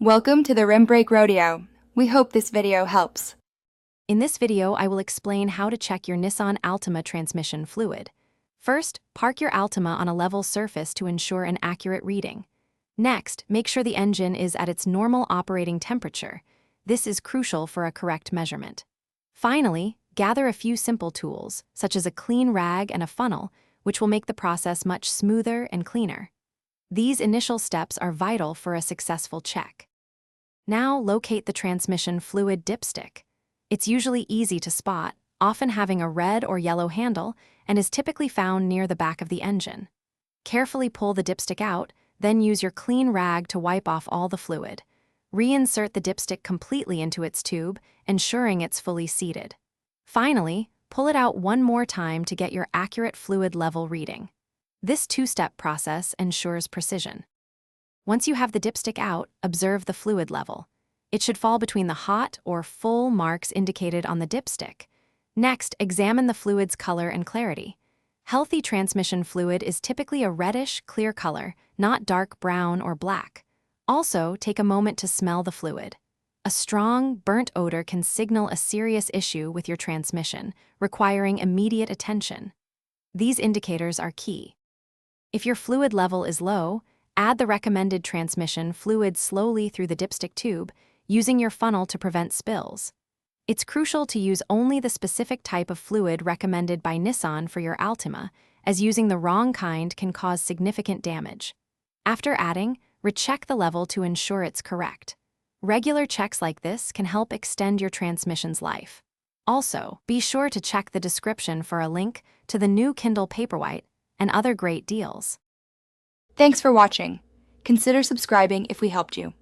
Welcome to the Rim Brake Rodeo. We hope this video helps. In this video, I will explain how to check your Nissan Altima transmission fluid. First, park your Altima on a level surface to ensure an accurate reading. Next, make sure the engine is at its normal operating temperature. This is crucial for a correct measurement. Finally, gather a few simple tools, such as a clean rag and a funnel, which will make the process much smoother and cleaner. These initial steps are vital for a successful check. Now locate the transmission fluid dipstick. It's usually easy to spot, often having a red or yellow handle, and is typically found near the back of the engine. Carefully pull the dipstick out, then use your clean rag to wipe off all the fluid. Reinsert the dipstick completely into its tube, ensuring it's fully seated. Finally, pull it out one more time to get your accurate fluid level reading. This two-step process ensures precision. Once you have the dipstick out, observe the fluid level. It should fall between the hot or full marks indicated on the dipstick. Next, examine the fluid's color and clarity. Healthy transmission fluid is typically a reddish, clear color, not dark brown or black. Also, take a moment to smell the fluid. A strong, burnt odor can signal a serious issue with your transmission, requiring immediate attention. These indicators are key. If your fluid level is low, add the recommended transmission fluid slowly through the dipstick tube, using your funnel to prevent spills. It's crucial to use only the specific type of fluid recommended by Nissan for your Altima, as using the wrong kind can cause significant damage. After adding, recheck the level to ensure it's correct. Regular checks like this can help extend your transmission's life. Also, be sure to check the description for a link to the new Kindle Paperwhite and other great deals. Thanks for watching. Consider subscribing if we helped you.